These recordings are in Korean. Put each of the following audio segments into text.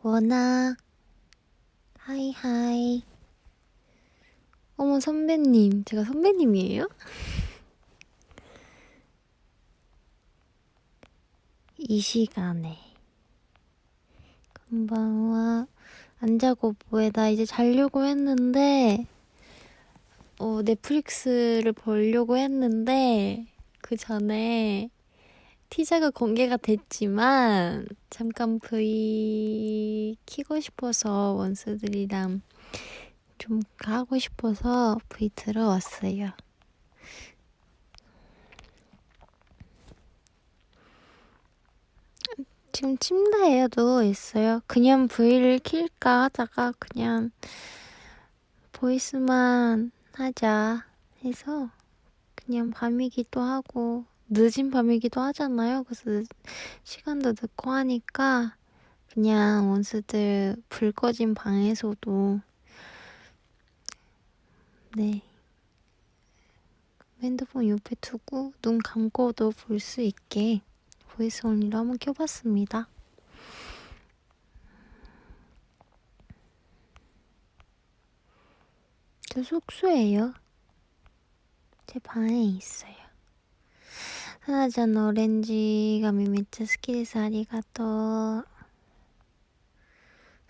원아, 하이하이. 어머, 선배님. 제가 선배님이에요? 이 시간에. 금방와 안 자고 뭐해. 나 이제 자려고 했는데, 넷플릭스를 보려고 했는데, 그 전에 티저가 공개가 됐지만, 잠깐 V 키고 싶어서 원수들이랑 좀 하고 싶어서 V 들어왔어요. 지금 침대에 누워 있어요. 그냥 V를 킬까 하다가 그냥 보이스만 하자 해서 그냥 밤이기도 하고 늦은 밤이기도 하잖아요. 그래서 시간도 늦고 하니까 그냥 원수들 불 꺼진 방에서도 네 핸드폰 옆에 두고 눈 감고도 볼 수 있게 보이스 온리로 한번 켜봤습니다. 저 숙소예요. 제 방에 있어요. 하나전 오렌지 감이 진짜好きです. 아리가또.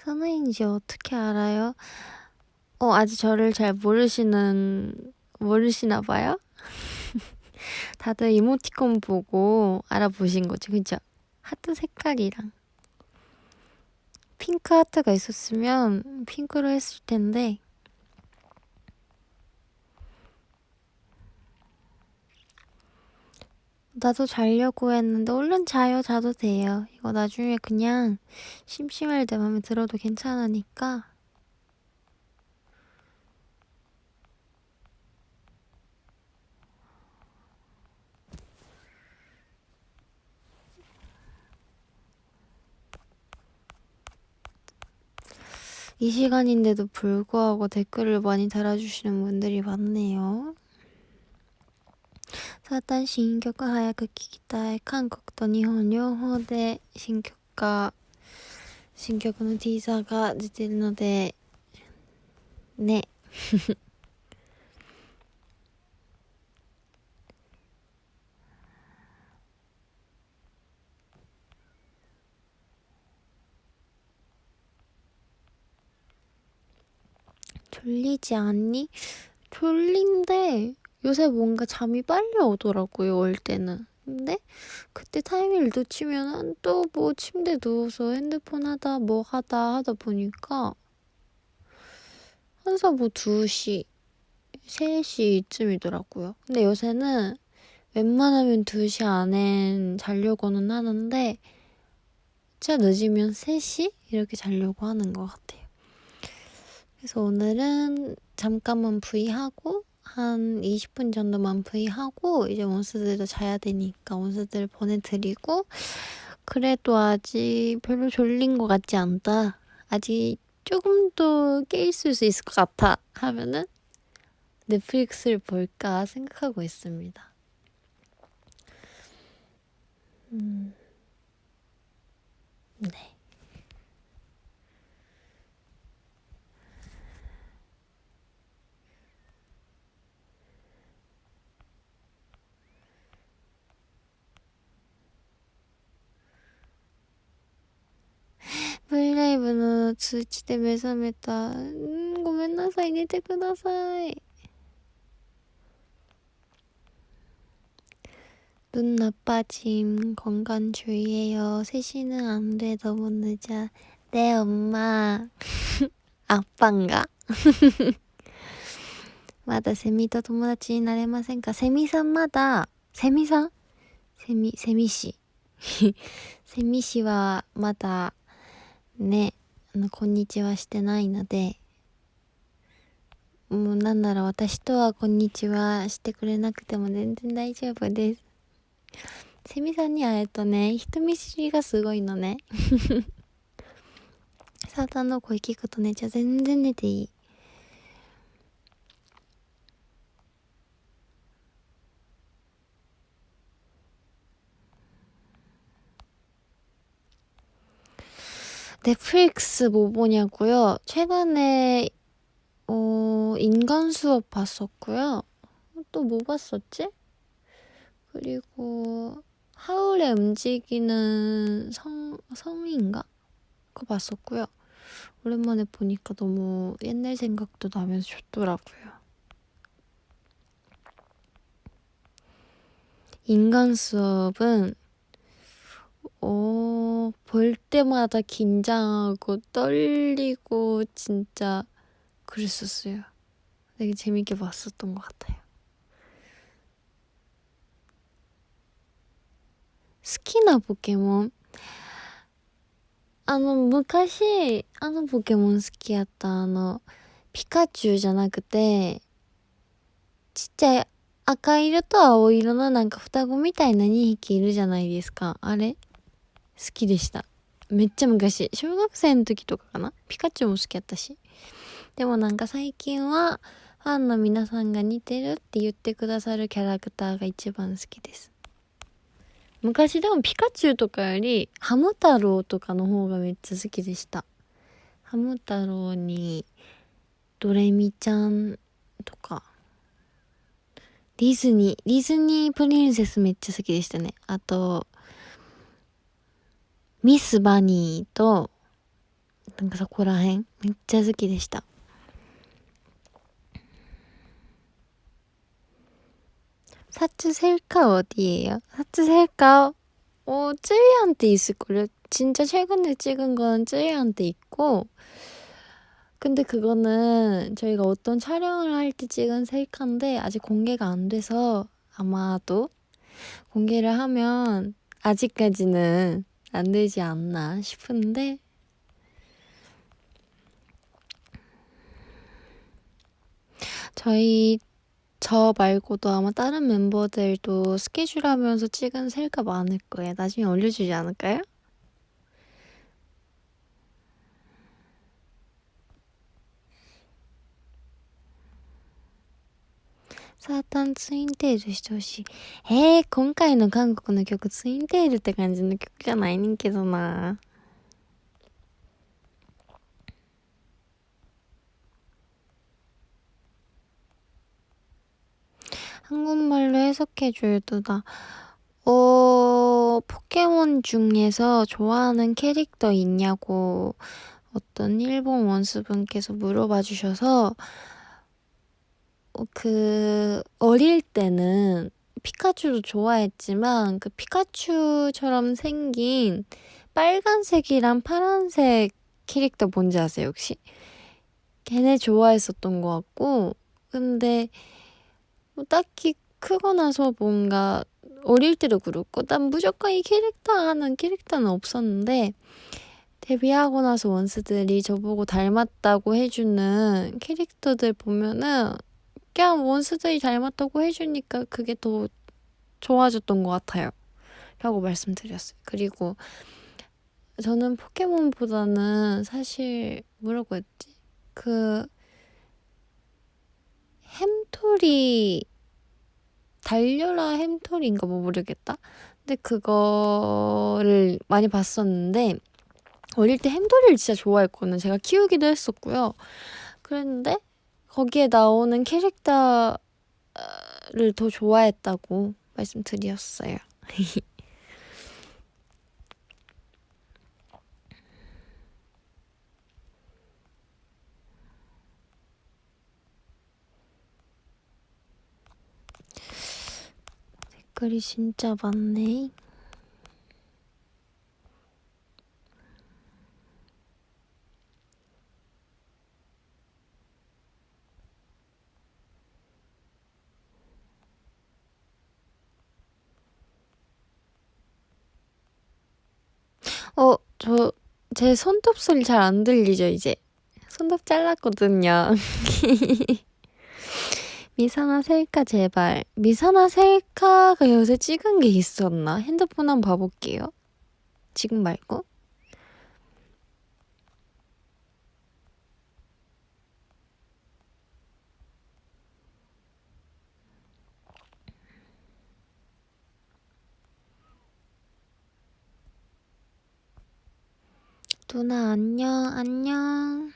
선우인지 어떻게 알아요? 아직 저를 잘 모르시나 봐요? 다들 이모티콘 보고 알아보신 거죠, 그죠? 하트 색깔이랑 핑크 하트가 있었으면 핑크로 했을 텐데 나도 자려고 했는데 얼른 자요. 자도 돼요. 이거 나중에 그냥 심심할 때 맘에 들어도 괜찮으니까. 이 시간인데도 불구하고 댓글을 많이 달아주시는 분들이 많네요. 사단 신曲早く聞きたい。韓国と日本両方で新曲のティーザーが出てるのでね。졸리지 않니? 졸린데 요새 뭔가 잠이 빨리 오더라고요, 올 때는. 근데 그때 타이밍을 놓치면은 또 뭐 침대 누워서 핸드폰 하다 뭐 하다 보니까 항상 뭐 2시, 3시쯤이더라고요. 근데 요새는 웬만하면 2시 안엔 자려고는 하는데 진짜 늦으면 3시? 이렇게 자려고 하는 것 같아요. 그래서 오늘은 잠깐만 V하고 한 20분 정도만 V하고 이제 원수들도 자야 되니까 원수들 보내드리고 그래도 아직 별로 졸린 것 같지 않다. 아직 조금 더 깨 있을 수 있을 것 같아 하면은 넷플릭스를 볼까 생각하고 있습니다. 네. 브이라이브の通知で目覚めた。ごめんなさい、寝てください。 눈 나빠짐. 건강 주의해요. 3시는 안 돼. 너무 늦어. 네, 엄마. 아빠인가? まだセミと友達になれませんか? 세미さん まだ. 세미さん? 세미씨. 세미씨はまだね、こんにちはしてないので、もうなんなら私とはこんにちはしてくれなくても全然大丈夫です。セミさんに会えるとね、人見知りがすごいのね。サーターの声聞くとね、じゃあ全然寝ていい。 넷플릭스 뭐 보냐고요? 최근에 인간 수업 봤었고요. 또 뭐 봤었지? 그리고 하울의 움직이는 성인가? 그거 봤었고요. 오랜만에 보니까 너무 옛날 생각도 나면서 좋더라고요. 인간 수업은 볼 때마다 긴장하고 떨리고 진짜 그랬었어요. 되게 재밌게 봤었던 것 같아요. 好きなポケモン昔ポケモン好きやったピカチュウじゃなくてちっちゃい赤色と青色のなんか双子みたいな2匹いるじゃないですか。あれ好きでした。めっちゃ昔。小学生の時とかかな。ピカチュウも好きやったし。でもなんか最近はファンの皆さんが似てるって言ってくださるキャラクターが一番好きです。昔でもピカチュウとかよりハム太郎とかの方がめっちゃ好きでした。ハム太郎にドレミちゃんとかディズニープリンセスめっちゃ好きでしたね。あとミスバニーとなんかそこら辺めっちゃ好きでした。사츠셀카 어디예요? 사츠셀카 쯔위한테 있을걸요? 진짜 최근에 찍은 건 쯔위한테 있고 근데 그거는 저희가 어떤 촬영을 할 때 찍은 셀카인데 아직 공개가 안 돼서 아마도 공개를 하면 아직까지는 안 되지 않나 싶은데 저 말고도 아마 다른 멤버들도 스케줄 하면서 찍은 셀카 많을 거예요. 나중에 올려주지 않을까요? 사탄ツインテールしてほしい。今回の韓国の曲ツインテールって感じの曲じゃないねんけどな。 한국말로 해석해줘요, 누나. 포켓몬 중에서 좋아하는 캐릭터 있냐고 어떤 일본 원수분께서 물어봐 주셔서 어릴 때는 피카츄도 좋아했지만 그 피카츄처럼 생긴 빨간색이랑 파란색 캐릭터 뭔지 아세요, 혹시? 걔네 좋아했었던 것 같고 근데 딱히 크고 나서 뭔가 어릴 때도 그렇고 난 무조건 이 캐릭터 하는 캐릭터는 없었는데 데뷔하고 나서 원스들이 저보고 닮았다고 해주는 캐릭터들 보면은 그냥 원스들이 닮았다고 해주니까 그게 더 좋아졌던 것 같아요. 라고 말씀드렸어요. 그리고 저는 포켓몬보다는 사실 뭐라고 했지? 햄토리 달려라 햄토리인가 뭐 모르겠다. 근데 그거를 많이 봤었는데 어릴 때 햄토리를 진짜 좋아했거든요. 제가 키우기도 했었고요. 그랬는데 거기에 나오는 캐릭터를 더 좋아했다고 말씀드렸어요. 댓글이 진짜 많네. 제 손톱 소리 잘 안 들리죠, 이제? 손톱 잘랐거든요. 미사나 셀카 제발. 미사나 셀카가 요새 찍은 게 있었나? 핸드폰 한번 봐볼게요. 지금 말고. 누나 안녕 안녕.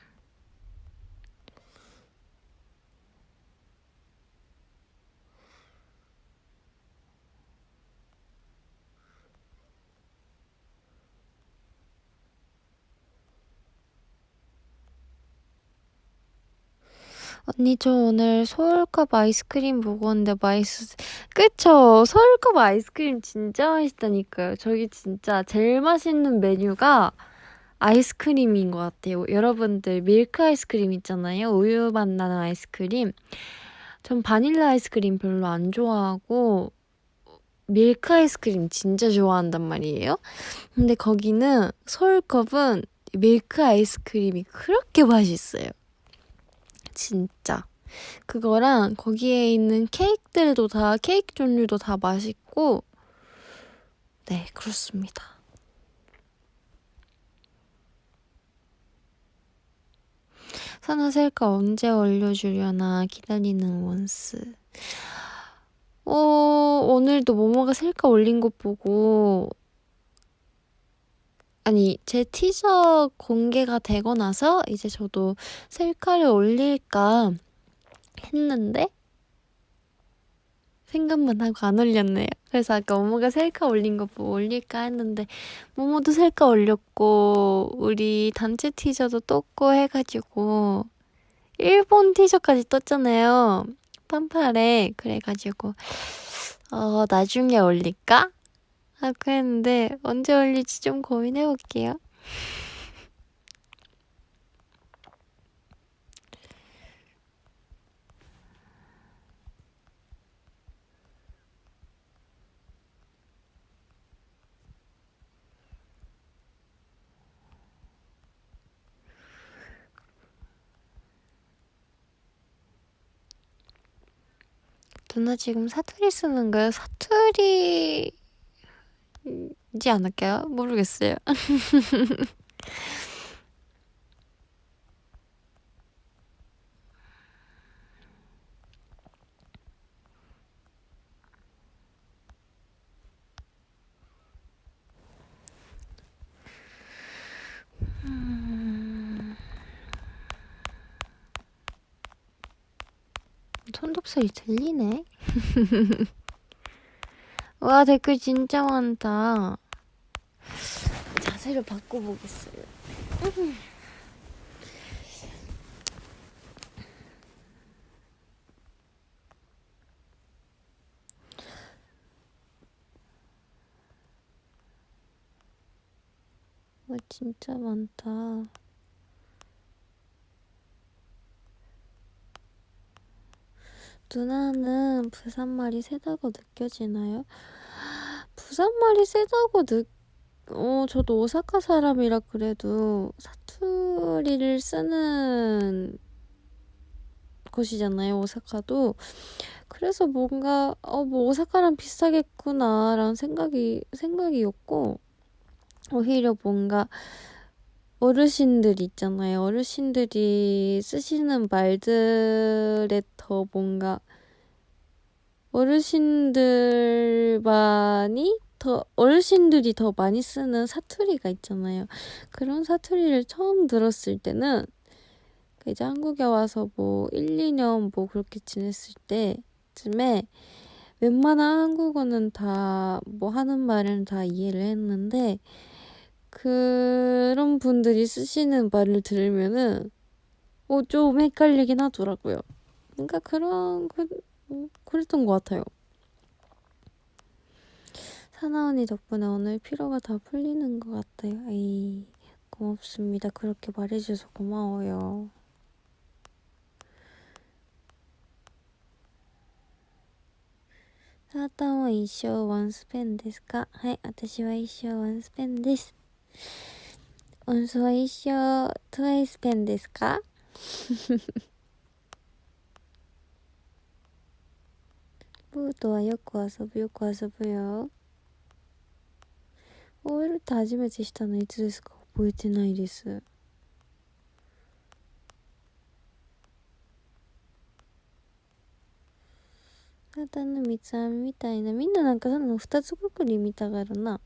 언니 저 오늘 서울컵 아이스크림 먹었는데 그쵸? 서울컵 아이스크림 진짜 맛있다니까요. 저기 진짜 제일 맛있는 메뉴가 아이스크림인 것 같아요. 여러분들 밀크 아이스크림 있잖아요. 우유 맛 나는 아이스크림. 전 바닐라 아이스크림 별로 안 좋아하고 밀크 아이스크림 진짜 좋아한단 말이에요. 근데 거기는 서울컵은 밀크 아이스크림이 그렇게 맛있어요. 진짜. 그거랑 거기에 있는 케이크 종류도 다 맛있고, 네, 그렇습니다. 산화 셀카 언제 올려주려나 기다리는 원스. 오늘도 모모가 셀카 올린 것 보고, 아니, 제 티저 공개가 되고 나서 이제 저도 셀카를 올릴까 했는데, 생각만 하고 안 올렸네요. 그래서 아까 모모가 셀카 올린 거 보고 올릴까 했는데 모모도 셀카 올렸고 우리 단체 티저도 떴고 해가지고 일본 티저까지 떴잖아요. 판팔에. 그래가지고 나중에 올릴까? 하고 했는데 언제 올릴지 좀 고민해볼게요. 누나 지금 사투리 쓰는 거예요? 사투리이지 않을까요? 모르겠어요. 손독소리 들리네? 와, 댓글 진짜 많다. 자세를 바꿔보겠어요. 와, 진짜 많다. 누나는 부산말이 세다고 느껴지나요? 부산말이 세다고 저도 오사카 사람이라 그래도 사투리를 쓰는 곳이잖아요, 오사카도. 그래서 뭔가, 뭐 오사카랑 비슷하겠구나라는 생각이었고, 오히려 뭔가 어르신들 있잖아요. 어르신들이 쓰시는 말들에 더 뭔가 어르신들이 더 많이 쓰는 사투리가 있잖아요. 그런 사투리를 처음 들었을 때는 이제 한국에 와서 뭐 1, 2년 뭐 그렇게 지냈을 때쯤에 웬만한 한국어는 다 뭐 하는 말은 다 이해를 했는데 그런 분들이 쓰시는 말을 들으면은 좀 헷갈리긴 하더라고요. 그러니까 그랬던 것 같아요. 사나 언니 덕분에 오늘 피로가 다 풀리는 것 같아요. 에이, 고맙습니다. 그렇게 말해줘서 고마워요. 사나타は 一生ワンスペンですか？はい、私は一生ワンスペンです。音素は一生トワイスペンですか？ブーとはよく遊ぶよ。OL って初めてしたのいつですか？覚えてないです。サタンの三つ編みみたいな。みんななんかその二つくくり見たがるな。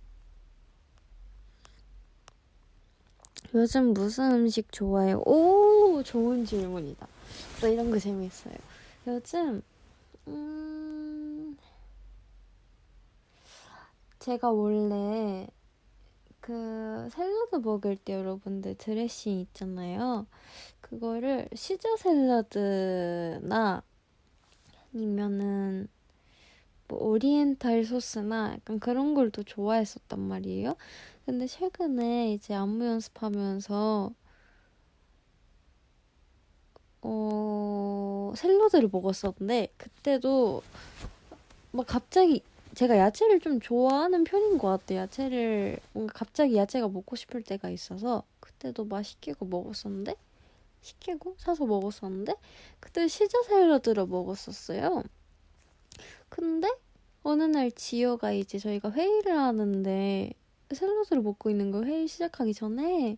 요즘 무슨 음식 좋아해요? 오, 좋은 질문이다. 또 이런 거 재밌어요. 요즘 제가 원래 그 샐러드 먹을 때 여러분들 드레싱 있잖아요. 그거를 시저 샐러드나 아니면은 뭐 오리엔탈 소스나 약간 그런 걸 또 좋아했었단 말이에요. 근데 최근에 이제 안무 연습하면서 샐러드를 먹었었는데 그때도 막 갑자기 제가 야채를 좀 좋아하는 편인 것 같아요. 야채를 뭔가 갑자기 야채가 먹고 싶을 때가 있어서 그때도 막 시키고 먹었었는데 시키고 사서 먹었었는데 그때 시저 샐러드를 먹었었어요. 근데 어느 날 지효가 이제 저희가 회의를 하는데 샐러드를 먹고 있는 걸 회의 시작하기 전에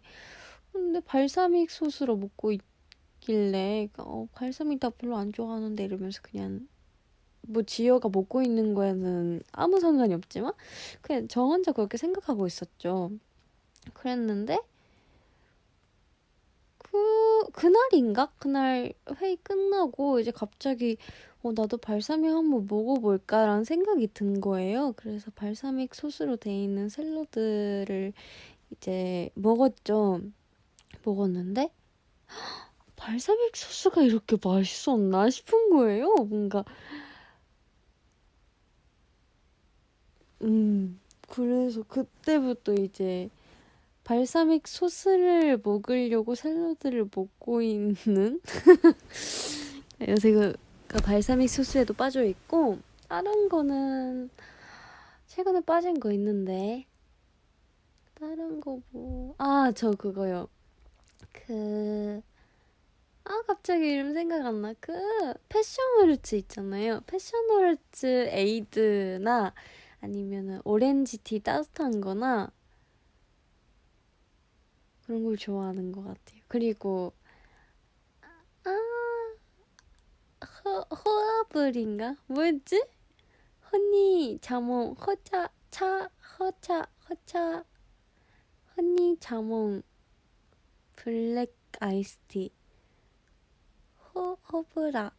근데 발사믹 소스로 먹고 있길래 발사믹 나 별로 안 좋아하는데 이러면서 그냥 뭐 지효가 먹고 있는 거에는 아무 상관이 없지만 그냥 저 혼자 그렇게 생각하고 있었죠. 그랬는데 그날인가? 그날 회의 끝나고 이제 갑자기 나도 발사믹 한번 먹어볼까라는 생각이 든 거예요. 그래서 발사믹 소스로 돼 있는 샐러드를 이제 먹었죠. 먹었는데 발사믹 소스가 이렇게 맛있었나 싶은 거예요. 뭔가 그래서 그때부터 이제 발사믹 소스를 먹으려고 샐러드를 먹고 있는 요새 그 발사믹 소스에도 빠져 있고 다른 거는 최근에 빠진 거 있는데 다른 거 뭐 저 그거요. 갑자기 이름 생각 안 나. 패션후르츠 있잖아요. 패션후르츠 에이드나 아니면은 오렌지티 따뜻한 거나 그런 걸 좋아하는 것 같아요. 그리고 허아블인가? 뭐였지? 허니 자몽 허차 허니 자몽 블랙 아이스티 허브라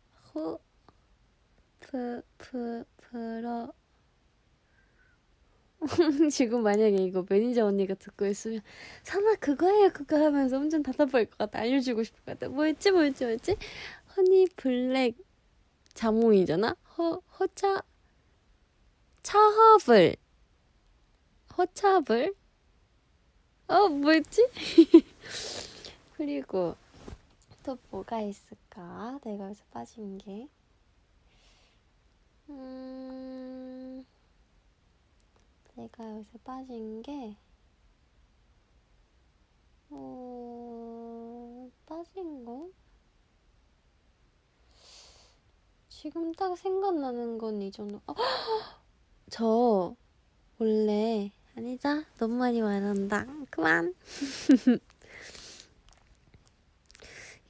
프러 지금 만약에 이거 매니저 언니가 듣고 있으면 사나 그거예요 그거 하면서 엄청 답답할 것 같아. 알려주고 싶을 것 같아. 뭐였지 허니 블랙 자몽이잖아. 허차 차허블 허차블 뭐였지? 그리고 또 뭐가 있을까? 내가 여기서 빠진 게 내가 여기서 빠진 게 빠진 거? 지금 딱 생각나는 건 이 정도. 저 원래 아니다. 너무 많이 말한다. 그만.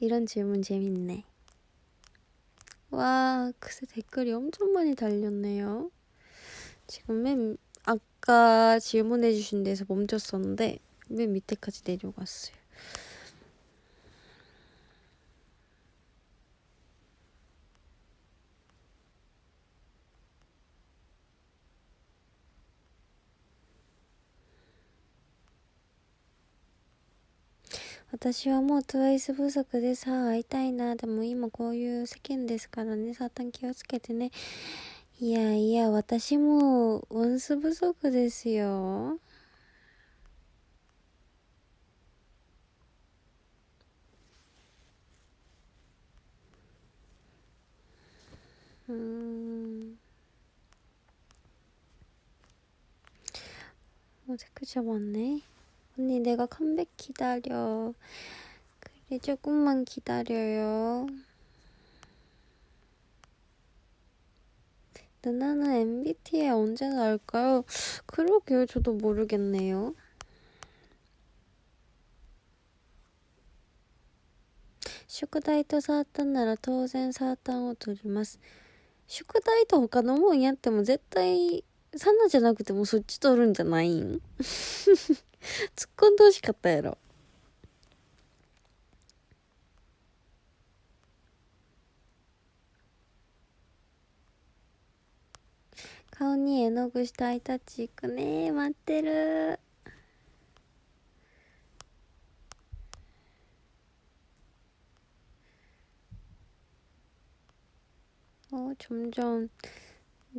이런 질문 재밌네. 와, 글쎄 댓글이 엄청 많이 달렸네요. 지금 아까 질문해주신 데서 멈췄었는데 맨 밑에까지 내려갔어요.私はもう 트와이스 不足でさ会いたいな。でも今こういう世間ですからね。サタン気をつけてね。いやいや、私も원스不足ですよ。댓글 많네. 언니 내가 컴백 기다려. 그래 조금만 기다려요. 누나는 MBTI 언제 나올까요? 그러게요. 저도 모르겠네요.宿題とサータンなら当然サータンを取ります。宿題と他のもんやっても絶対サナじゃなくてもそっち取るんじゃないん突っ込んでほしかったやろ。顔に絵の具したアイタッチいくね。待ってる。점점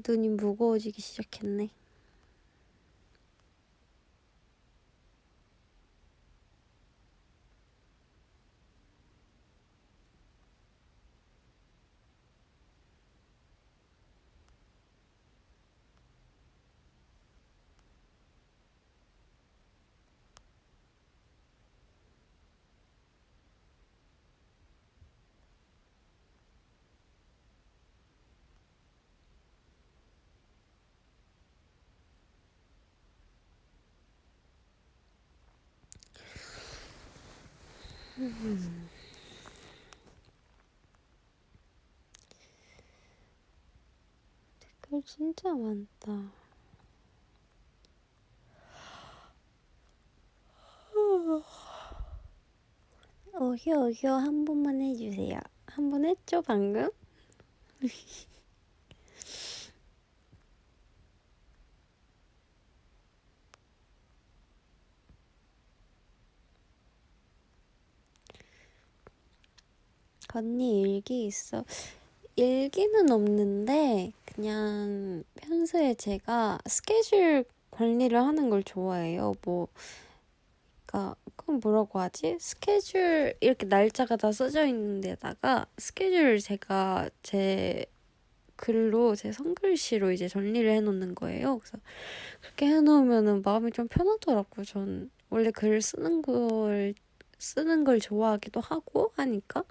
눈이 무거워지기 시작했네. 댓글 진짜 많다. 어휴 한 번만 해주세요. 한 번 했죠 방금? 언니 일기 있어? 일기는 없는데 그냥 평소에 제가 스케줄 관리를 하는 걸 좋아해요. 그러니까 그건 뭐라고 하지? 스케줄 이렇게 날짜가 다 써져 있는 데다가 스케줄을 제가 제 글로 제 손글씨로 이제 정리를 해놓는 거예요. 그래서 그렇게 해놓으면은 마음이 좀 편하더라고요. 전 원래 글 쓰는 걸 좋아하기도 하고 하니까.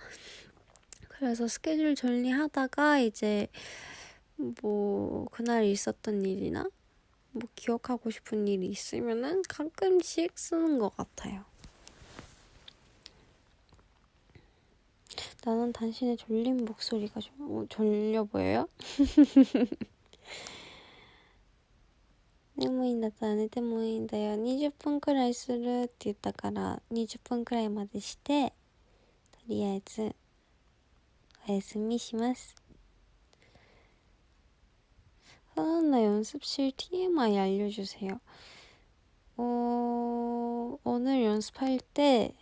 그래서 스케줄 정리하다가 이제 그날 있었던 일이나 기억하고 싶은 일이 있으면은 가끔씩 쓰는 것 같아요. 나는 당신의 졸린 목소리가 좀 졸려 보여요? 眠いんだったら寝てもいいんだよ。20分くらいするって言ったから20分くらいまでして、とりあえずお休みします。하나 연습실 TMI 알려주세요. 오늘 연습할 때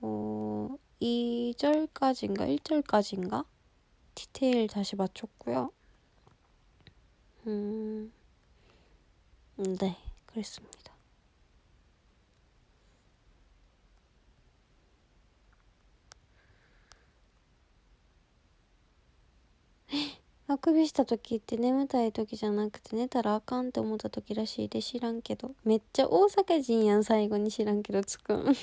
2절까지인가 1절까지인가 디테일 다시 맞췄고요. 네, 그랬습니다. 아くびした時って眠たい時じゃなくて寝たらあかんって思った時らしいで知らんけど。めっちゃ大阪人やん、最後に知らんけどつくん。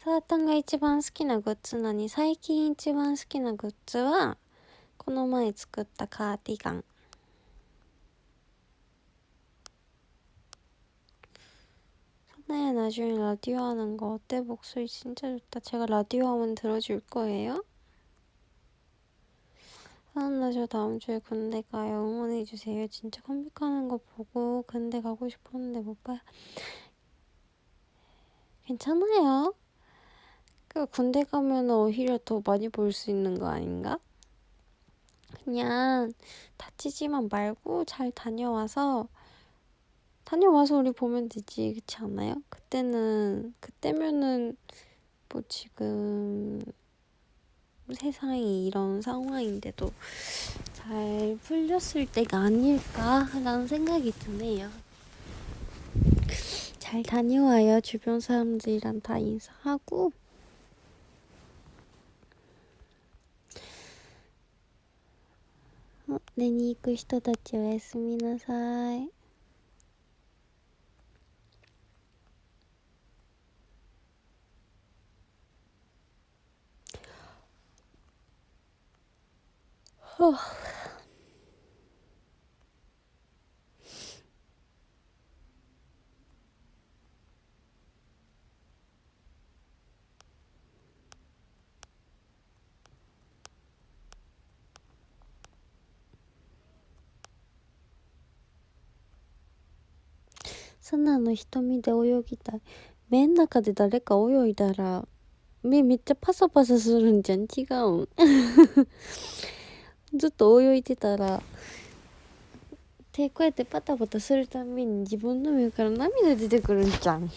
サータンが一番好きなグッズ最近一番好きなグッズはこの前作ったカーディガン。사나야 나중에 라디오 하는 거 어때? 목소리 진짜 좋다. 제가 라디오 하면 들어줄 거예요? 사나 저 다음 주에 군대 가요. 응원해주세요. 진짜 컴백하는 거 보고 군대 가고 싶었는데 못 가요. 괜찮아요. 군대 가면 오히려 더 많이 볼 수 있는 거 아닌가? 그냥 다치지만 말고 잘 다녀와서 우리 보면 되지, 그렇지 않아요? 그때면은 지금 세상이 이런 상황인데도 잘 풀렸을 때가 아닐까라는 생각이 드네요. 잘 다녀와요. 주변 사람들이랑 다 인사하고.寝に行く人たちおやすみなさい。そんなの瞳で泳ぎたい。目ん中で誰か泳いだら目めっちゃパサパサするんじゃん。違うん？ずっと泳いでたら手こうやってパタパタするたびに自分の目から涙出てくるんじゃん。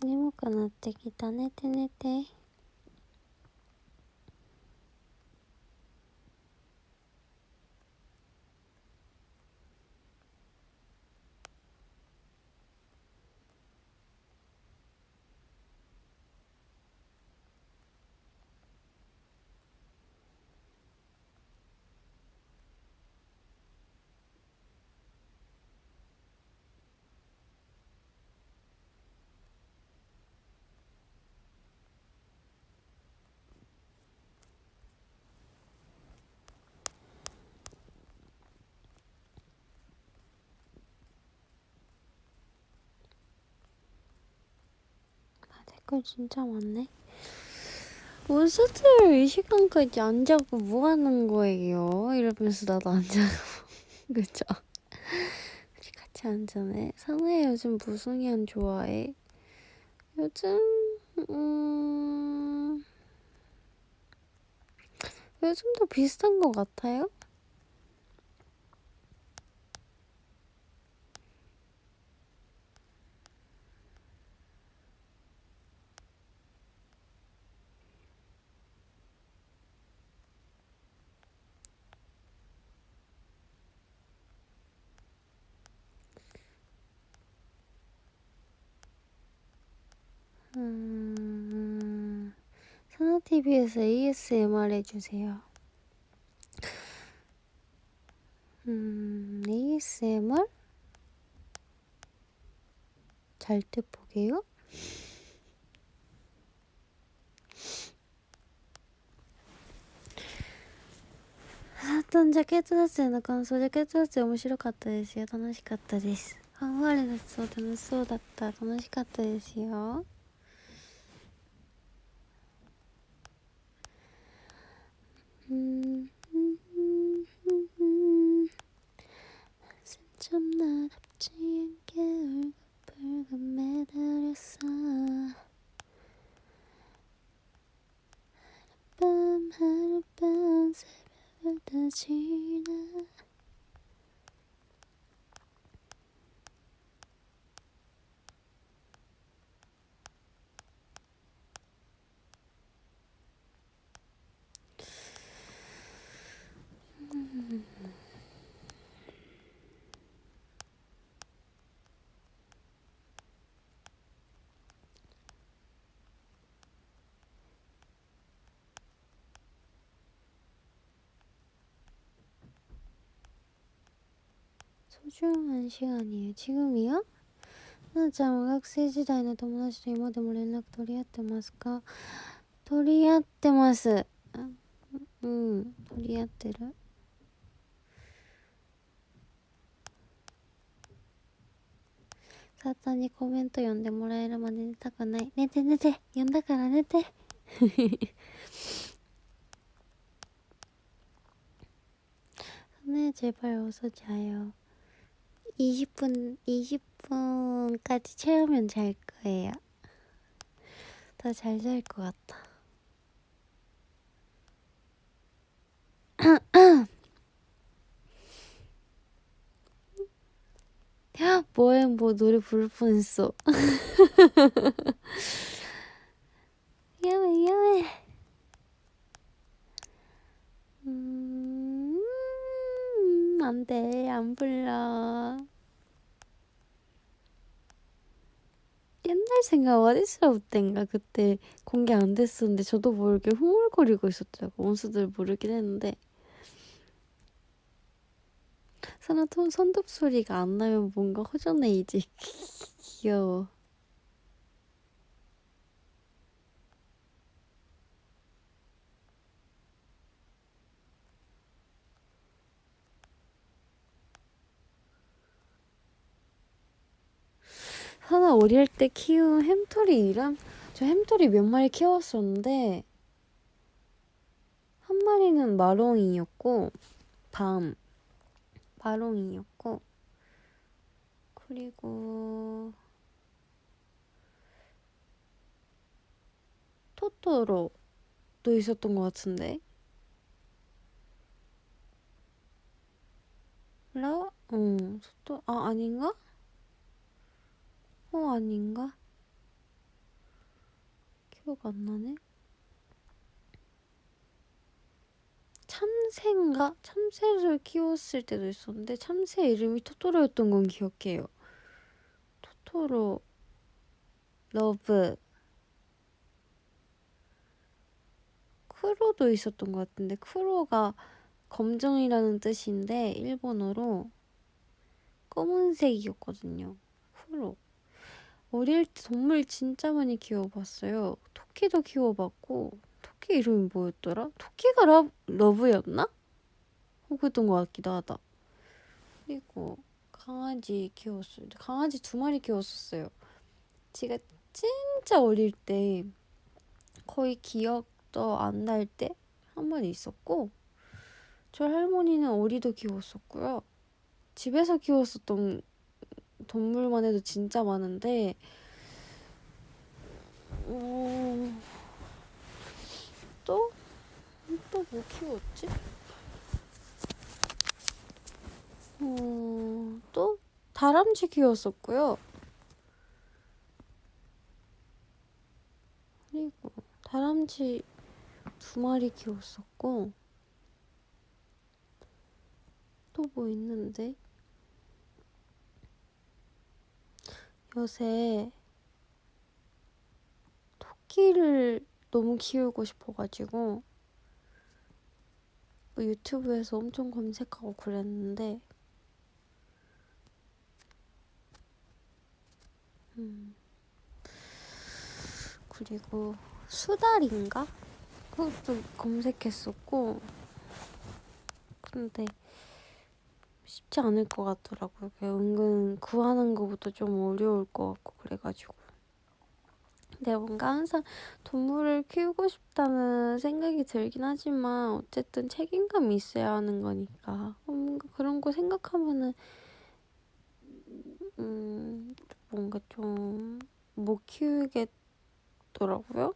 眠くなってきた。寝て寝て。댓글 진짜 많네. 원서들 이 시간까지 안 자고 뭐 하는 거예요? 이러면서 나도 안 자고. 그쵸? 우리 같이 안 자네. 사나야 요즘 무슨 년 좋아해? 요즘 요즘도 비슷한 것 같아요. 사나TV에서 ASMR 해주세요. ASMR? 잘 때 보게요? 사탄 자켓撮影の感想。ジャケット撮影面白かったですよ。楽しかったです。ファンファーレのそう楽しそうだった。楽しかったですよ。좀 나답지 않게 울긋불긋 매달렸어. 하룻밤 새벽을 다 지나. 소중한 시간이에요. 지금이요? 나나짱은 학생 時代の友達と今でも連絡取り合ってますか？取り合ってます。取り合ってる。サーターにコメント読んでもらえるまで寝たくない。寝て寝て。読んだから寝て。네, 제발 어서 자요. 20분까지 채우면 잘 거예요. 더 잘 잘 것 같아. 뭐해, 뭐 노래 부를 뻔했어. 야외. 안 돼, 안 불러. 옛날 생각 어디서 땐가 그때 공개 안 됐었는데 저도 모르게 흥얼거리고 있었더라고. 원수들 모르긴 했는데 사나톤 손톱 소리가 안 나면 뭔가 허전해이지. 귀여워. 제가 어릴 때 키운 햄토리 이름? 저 햄토리 몇 마리 키웠었는데 한 마리는 마롱이었고 마롱이었고 그리고 토토로도 있었던 것 같은데 아닌가? 아닌가? 기억 안 나네. 참새인가? 참새를 키웠을 때도 있었는데 참새 이름이 토토로였던 건 기억해요. 토토로, 러브, 쿠로도 있었던 것 같은데 쿠로가 검정이라는 뜻인데 일본어로 검은색이었거든요. 쿠로. 어릴 때 동물 진짜 많이 키워봤어요. 토끼도 키워봤고 토끼 이름이 뭐였더라? 토끼가 러브였나? 그랬던 것 같기도 하다. 그리고 강아지 키웠어요. 강아지 2마리 키웠었어요. 제가 진짜 어릴 때 거의 기억도 안 날 때 한 마리 있었고 저희 할머니는 오리도 키웠었고요. 집에서 키웠었던 동물만 해도 진짜 많은데 또 뭐 키웠지? 또 다람쥐 키웠었고요. 그리고 다람쥐 2마리 키웠었고 또 뭐 있는데 요새 토끼를 너무 키우고 싶어가지고 뭐 유튜브에서 엄청 검색하고 그랬는데 그리고 수달인가? 그것도 검색했었고 근데 쉽지 않을 것 같더라고요. 은근 구하는 것부터 좀 어려울 것 같고 그래가지고 근데 뭔가 항상 동물을 키우고 싶다는 생각이 들긴 하지만 어쨌든 책임감이 있어야 하는 거니까 뭔가 그런 거 생각하면은 뭔가 좀 못 키우겠더라고요.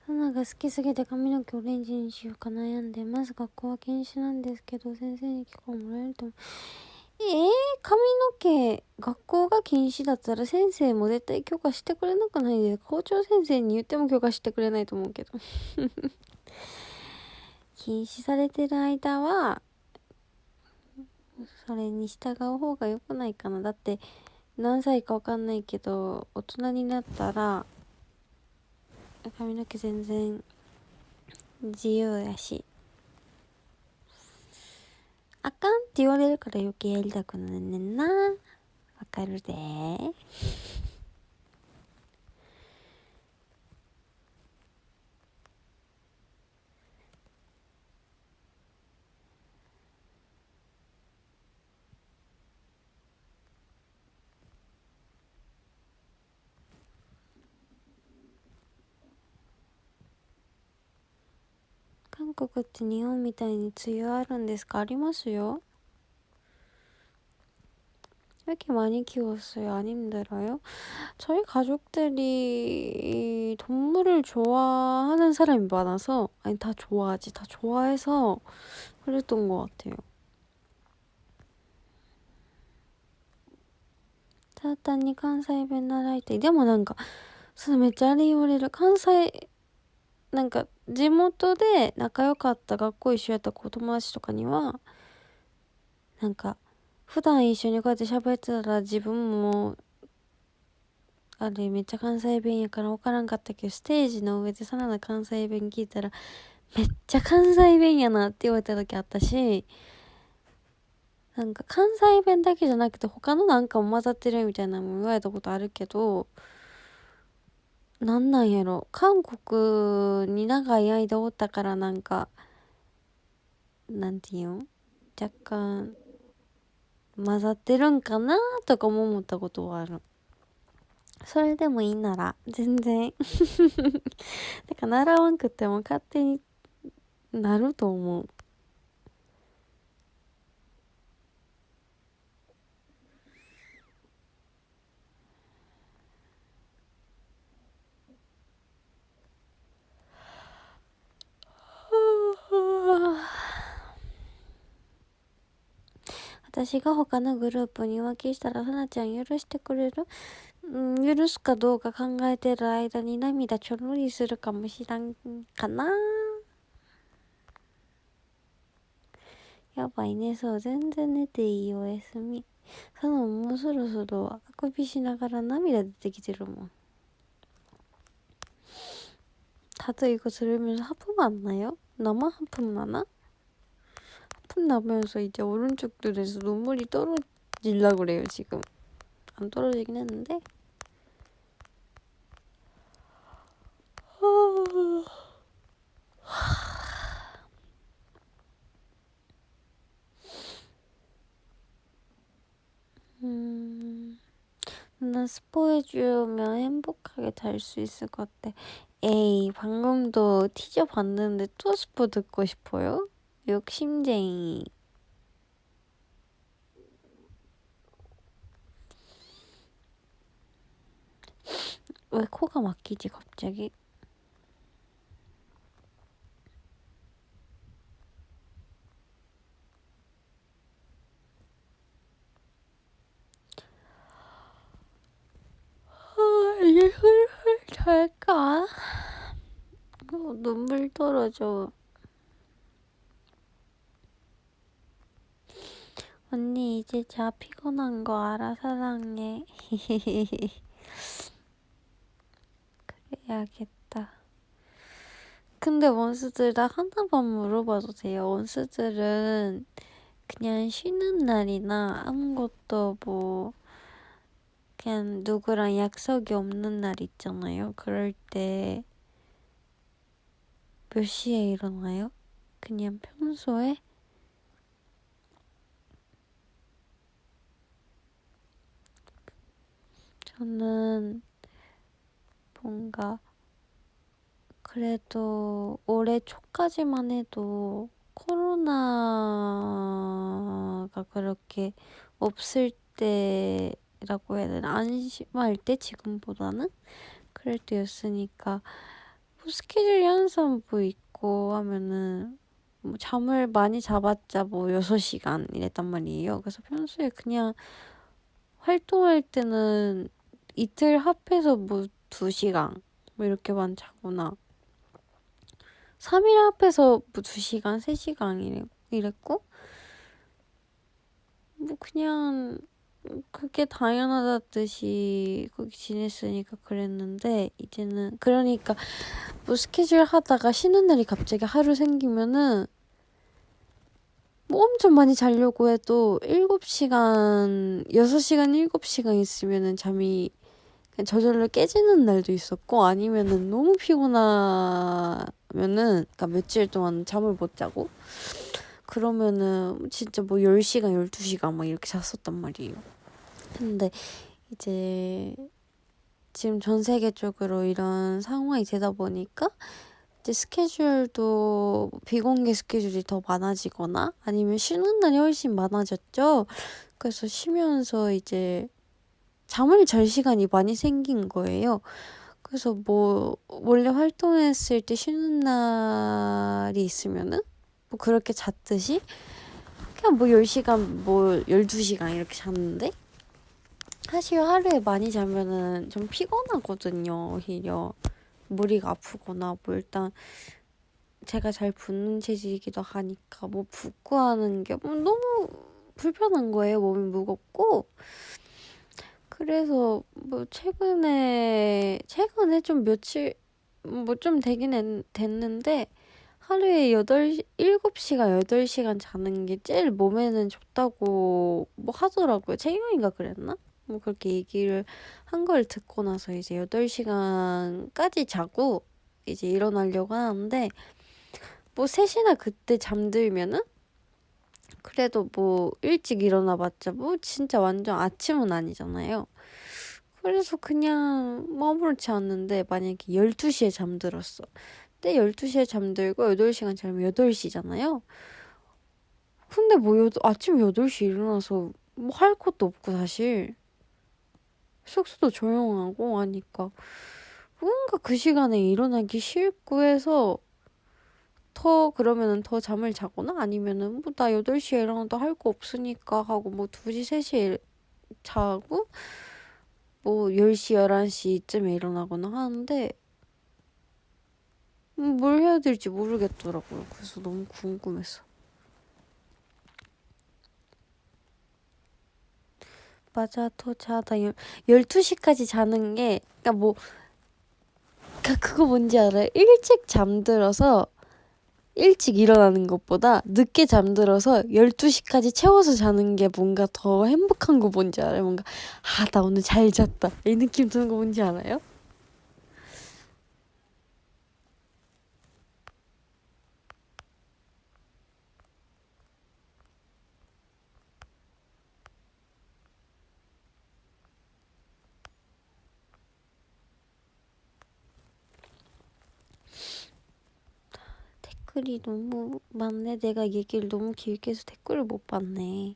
花が好きすぎて髪の毛オレンジにしようか悩んでます。学校は禁止なんですけど先生に許可をもらえると思う。髪の毛学校が禁止だったら先生も絶対許可してくれなくないですか？校長先生に言っても許可してくれないと思うけど禁止されてる間はそれに従う方が良くないかな。だって何歳か分かんないけど大人になったら髪の毛全然自由やしあかんって言われるから余計やりたくなんねんな。わかるで韓国って日本みたいに梅雨あるんですか？ありますよ. 왜 이렇게 많이 키웠어요? 안 힘들어요? 저희 가족들이 동물을 좋아하는 사람이 많아서 아니 다 좋아하지. 다 좋아해서 그랬던 것 같아요. ただ単に関西弁習いたい。でもなんかそれめっちゃあれ言われる。関西なんか地元で仲良かった学校一緒やった子友達とかにはなんか普段一緒にこうやって喋ってたら自分もあれめっちゃ関西弁やから分からんかったけど、ステージの上でさらな関西弁聞いたらめっちゃ関西弁やなって言われた時あったし、なんか関西弁だけじゃなくて他のなんかも混ざってるみたいなのも言われたことあるけど、なんやろ、韓国に長い間おったからなんか、なんていうん、若干混ざってるんかなとかも思ったことはある。それでもいいなら全然だから習わんくっても勝手になると思う。私が他のグループに浮気したらさなちゃん許してくれる？許すかどうか考えてる間に涙ちょろりするかもしらんかな。やばいね。そう、全然寝ていい。おやすみ。もうそろそろあくびしながら涙出てきてるもん。다들 이거 들으면서 하품 나요? 나만 하품 나나? 하품 나면서 이제 오른쪽 눈에서 눈물이 떨어질라 그래요, 지금. 안 떨어지긴 했는데. 나 스포해주면 행복하게 잘 수 있을 것 같아. 에이, 방금도 티저 봤는데 또 스포 듣고 싶어요? 욕심쟁이. 왜 코가 막히지, 갑자기? 이제 슬슬 잘까? 눈물 떨어져. 언니 이제 자. 피곤한 거 알아. 사랑해. 그래야겠다. 근데 원수들 나 하나만 물어봐도 돼요? 원수들은 그냥 쉬는 날이나 아무것도 뭐 그냥 누구랑 약속이 없는 날 있잖아요. 그럴 때 몇 시에 일어나요? 그냥 평소에? 저는 뭔가 그래도 올해 초까지만 해도 코로나가 그렇게 없을 때라고 해야 되나? 안심할 때 지금보다는? 그럴 때였으니까 뭐 스케줄이 항상 뭐 있고 하면은 뭐 잠을 많이 잡았자 뭐 6시간 이랬단 말이에요. 그래서 평소에 그냥 활동할 때는 이틀 합해서 뭐 2시간 뭐 이렇게만 자거나 3일 합해서 뭐 2시간, 3시간 이랬고 뭐 그냥 그게 당연하다듯이 거기 지냈으니까 그랬는데 이제는 그러니까 뭐 스케줄 하다가 쉬는 날이 갑자기 하루 생기면은 뭐 엄청 많이 자려고 해도 7시간, 6시간, 7시간 있으면은 잠이 그냥 저절로 깨지는 날도 있었고 아니면은 너무 피곤하면은 그러니까 며칠 동안 잠을 못 자고 그러면은 진짜 뭐 10시간, 12시간 막 이렇게 잤었단 말이에요. 근데 이제 지금 전 세계적으로 이런 상황이 되다 보니까 이제 스케줄도 비공개 스케줄이 더 많아지거나 아니면 쉬는 날이 훨씬 많아졌죠. 그래서 쉬면서 이제 잠을 잘 시간이 많이 생긴 거예요. 그래서 뭐 원래 활동했을 때 쉬는 날이 있으면은 뭐 그렇게 잤듯이 그냥 뭐 10시간 뭐 12시간 이렇게 잤는데 사실 하루에 많이 자면은 좀 피곤하거든요. 오히려 머리가 아프거나 뭐 일단 제가 잘 붓는 체질이기도 하니까 뭐 붓고 하는 게 뭐 너무 불편한 거예요. 몸이 무겁고. 그래서 뭐 최근에 좀 며칠 뭐 좀 됐는데 하루에 7시간, 8시간 자는 게 제일 몸에는 좋다고 뭐 하더라고요. 채영이가 그랬나? 뭐 그렇게 얘기를 한 걸 듣고 나서 이제 8시간까지 자고 이제 일어나려고 하는데 뭐 3시나 그때 잠들면은 그래도 뭐 일찍 일어나봤자 뭐 진짜 완전 아침은 아니잖아요. 그래서 그냥 뭐 아무렇지 않는데 만약에 12시에 잠들었어. 근데 12시에 잠들고 8시간 자면 8시잖아요. 근데 뭐 아침 8시 일어나서 뭐 할 것도 없고 사실 숙소도 조용하고 하니까 뭔가 그 시간에 일어나기 싫고 해서 그러면은 더 잠을 자거나 아니면은 뭐 나 8시에 일어나도 할 거 없으니까 하고 뭐 2시, 3시에 자고 뭐 10시, 11시쯤에 일어나거나 하는데 뭘 해야 될지 모르겠더라고요. 그래서 너무 궁금했어. 맞아, 더 자다. 12시까지 자는 게, 그니까 뭐, 그거 뭔지 알아요? 일찍 잠들어서 일찍 일어나는 것보다 늦게 잠들어서 12시까지 채워서 자는 게 뭔가 더 행복한 거 뭔지 알아요? 뭔가, 나 오늘 잘 잤다. 이 느낌 드는 거 뭔지 알아요? 댓글이 너무 많네. 내가 얘기를 너무 길게 해서 댓글을 못 봤네.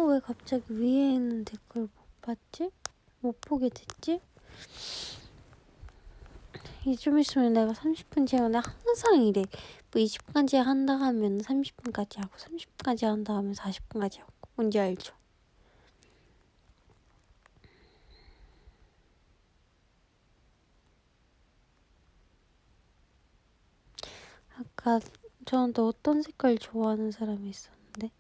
왜 갑자기 위에 있는 댓글 못 봤지? 못 보게 됐지? 이 좀 있으면 내가 30분 채우는데 항상 이래. 뭐 20분까지 한다 하면 30분까지 하고 30분까지 한다 하면 40분까지 하고. 뭔지 알죠? 아까 저한테 어떤 색깔 좋아하는 사람이 있었는데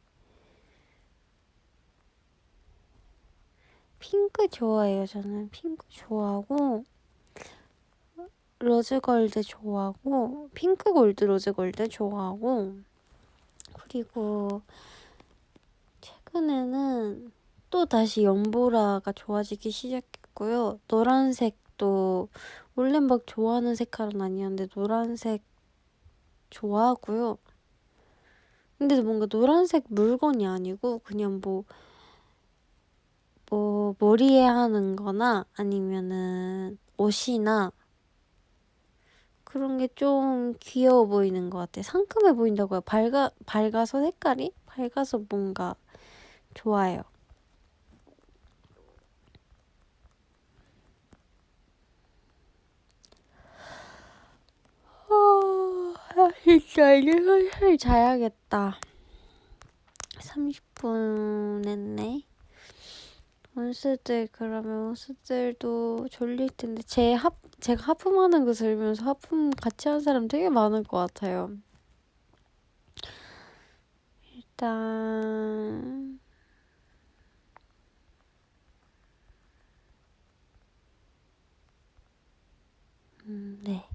핑크 좋아해요. 저는 핑크 좋아하고 로즈골드 좋아하고 핑크골드 로즈골드 좋아하고 그리고 최근에는 또 다시 연보라가 좋아지기 시작했고요. 노란색도 원래 막 좋아하는 색깔은 아니었는데 노란색 좋아하고요. 근데 뭔가 노란색 물건이 아니고 그냥 뭐 머리에 하는 거나 아니면은 옷이나 그런 게 좀 귀여워 보이는 것 같아요. 상큼해 보인다고요. 밝아서 색깔이? 밝아서 뭔가 좋아요. 진짜 이제 슬슬 자야겠다. 30분 했네. 그러면 원수들도 졸릴 텐데, 제가 하품하는 거 들으면서 하품 같이 한 사람 되게 많을 것 같아요. 일단, 네.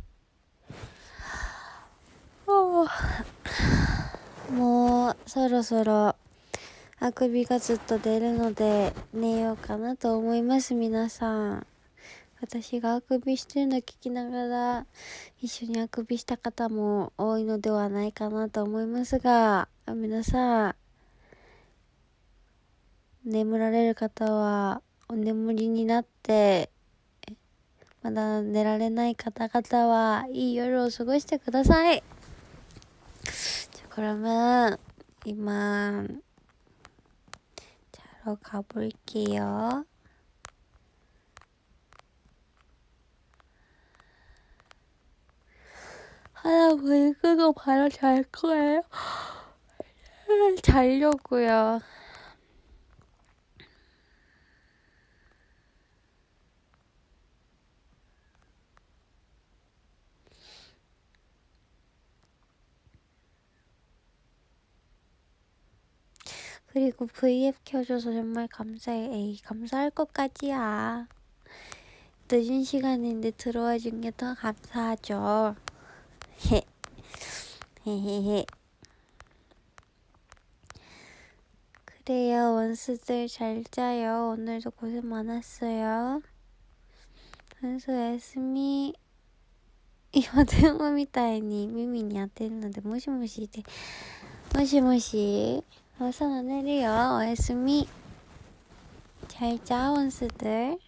もうそろそろあくびがずっと出るので寝ようかなと思います。皆さん、私があくびしてるの聞きながら一緒にあくびした方も多いのではないかなと思いますが、皆さん眠られる方はお眠りになって、まだ寝られない方々はいい夜を過ごしてください. 그러면 이만 자러 가볼게요. 하나 불 끄고 바로 잘 거예요. 자려고요. 그리고 V앱 켜줘서 정말 감사해. 에이, 감사할 것까지야. 늦은 시간인데 들어와준 게 더 감사하죠. 헤헤헤. 그래요, 원수들 잘 자요. 오늘도 고생 많았어요. 원수 에스미. 今電話みたいに耳に当てるのでもしもしでもしもし朝の寝るよおやすみ잘 자 원수들